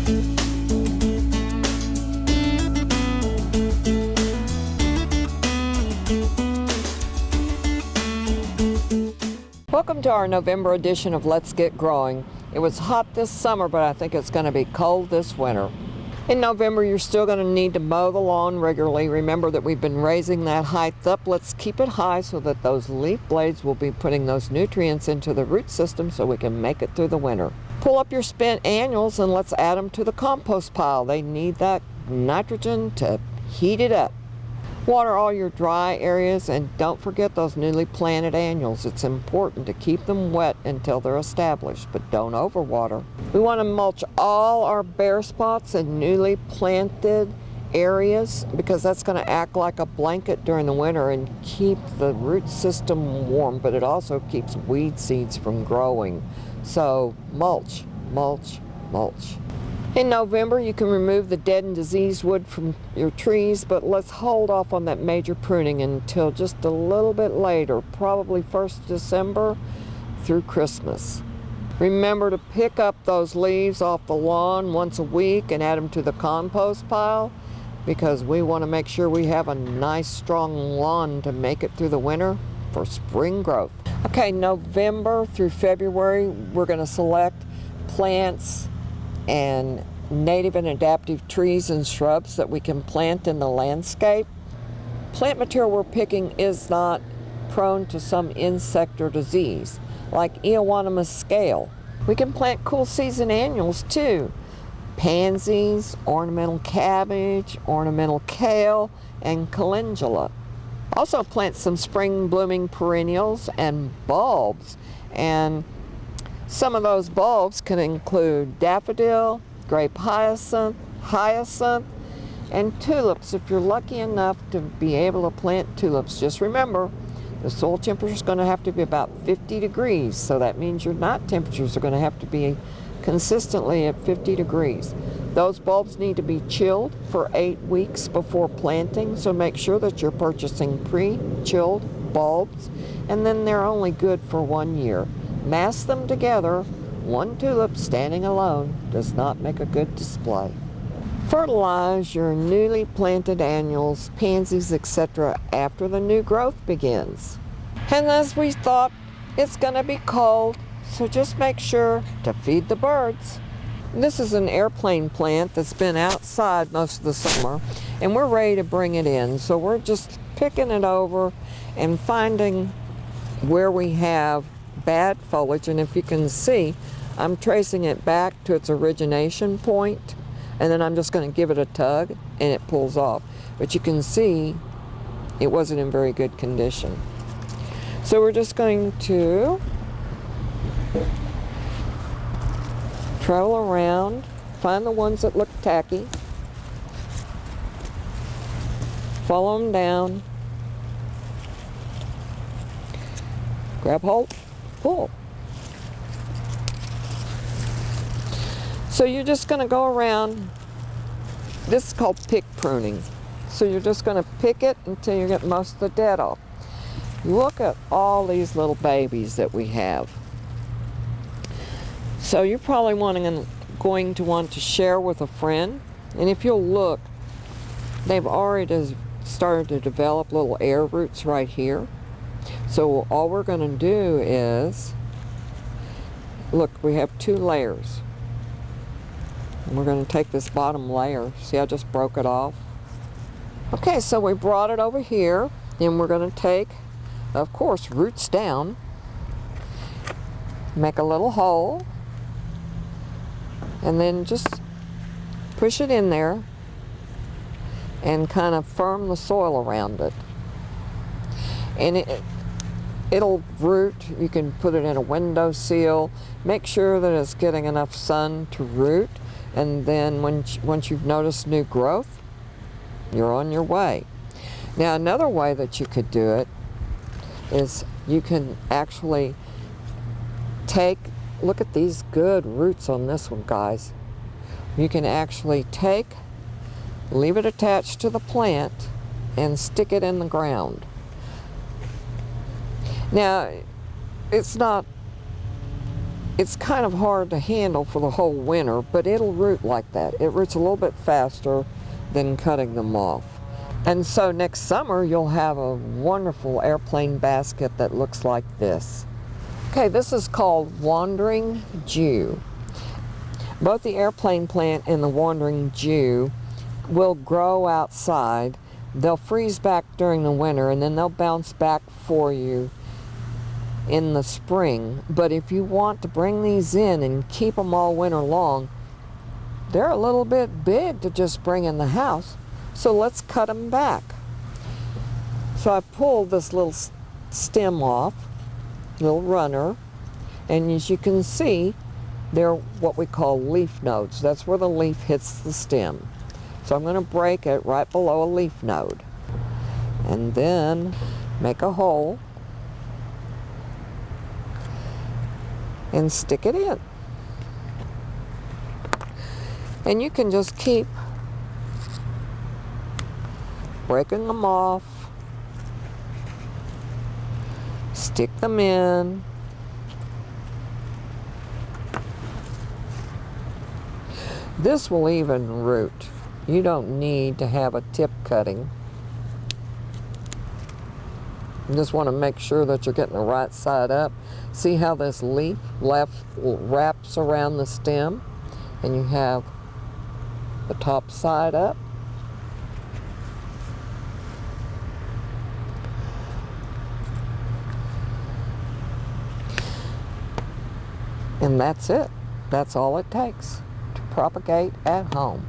Welcome to our November edition of Let's Get Growing. It was hot this summer, but I think it's going to be cold this winter. In November, you're still going to need to mow the lawn regularly. Remember that we've been raising that height up. Let's keep it high so that those leaf blades will be putting those nutrients into the root system so we can make it through the winter. Pull up your spent annuals and let's add them to the compost pile. They need that nitrogen to heat it up. Water all your dry areas and don't forget those newly planted annuals. It's important to keep them wet until they're established, but don't overwater. We want to mulch all our bare spots and newly planted areas because that's going to act like a blanket during the winter and keep the root system warm, but it also keeps weed seeds from growing. So mulch, mulch, mulch. In November, you can remove the dead and diseased wood from your trees, but let's hold off on that major pruning until just a little bit later, probably 1st December through Christmas. Remember to pick up those leaves off the lawn once a week and add them to the compost pile because we want to make sure we have a nice strong lawn to make it through the winter for spring growth. Okay, November through February, we're going to select plants and native and adaptive trees and shrubs that we can plant in the landscape. Plant material we're picking is not prone to some insect or disease, like Eowanima scale. We can plant cool season annuals too. Pansies, ornamental cabbage, ornamental kale, and calendula. Also plant some spring blooming perennials and bulbs, and some of those bulbs can include daffodil, grape hyacinth, and tulips if you're lucky enough to be able to plant tulips. Just remember, the soil temperature is going to have to be about 50 degrees, so that means your night temperatures are going to have to be consistently at 50 degrees. Those bulbs need to be chilled for 8 weeks before planting, so make sure that you're purchasing pre-chilled bulbs, and then they're only good for 1 year. Mass them together. One tulip standing alone does not make a good display. Fertilize your newly planted annuals, pansies, etc. after the new growth begins. And as we thought, it's going to be cold, so just make sure to feed the birds. This is an airplane plant that's been outside most of the summer, and we're ready to bring it in. So we're just picking it over and finding where we have bad foliage, and if you can see, I'm tracing it back to its origination point, and then I'm just going to give it a tug and it pulls off. But you can see it wasn't in very good condition. So we're just going to travel around, find the ones that look tacky, follow them down, grab hold, pull. So you're just going to go around. This is called pick pruning. So you're just going to pick it until you get most of the dead off. Look at all these little babies that we have. So you're probably going to want to share with a friend. And if you'll look, they've already started to develop little air roots right here. So all we're going to do is, look, we have 2 layers. And we're going to take this bottom layer. See, I just broke it off. Okay, so we brought it over here, and we're going to take, of course, roots down, make a little hole, and then just push it in there and kind of firm the soil around it. And it'll root. You can put it in a windowsill. Make sure that it's getting enough sun to root, and then once you've noticed new growth, you're on your way. Now, another way that you could do it is you can actually look at these good roots on this one, guys. You can actually leave it attached to the plant and stick it in the ground. Now, it's not It's kind of hard to handle for the whole winter, but it'll root like that. It roots a little bit faster than cutting them off. And so next summer you'll have a wonderful airplane basket that looks like this. Okay, this is called Wandering Jew. Both the airplane plant and the Wandering Jew will grow outside. They'll freeze back during the winter and then they'll bounce back for you in the spring. But if you want to bring these in and keep them all winter long, they're a little bit big to just bring in the house. So let's cut them back. So I pulled this little stem off, little runner, and as you can see, they're what we call leaf nodes. That's where the leaf hits the stem. So I'm going to break it right below a leaf node. And then make a hole and stick it in. And you can just keep breaking them off, stick them in. This will even root. You don't need to have a tip cutting. You just want to make sure that you're getting the right side up. See how this leaf wraps around the stem and you have the top side up? And that's it. That's all it takes to propagate at home.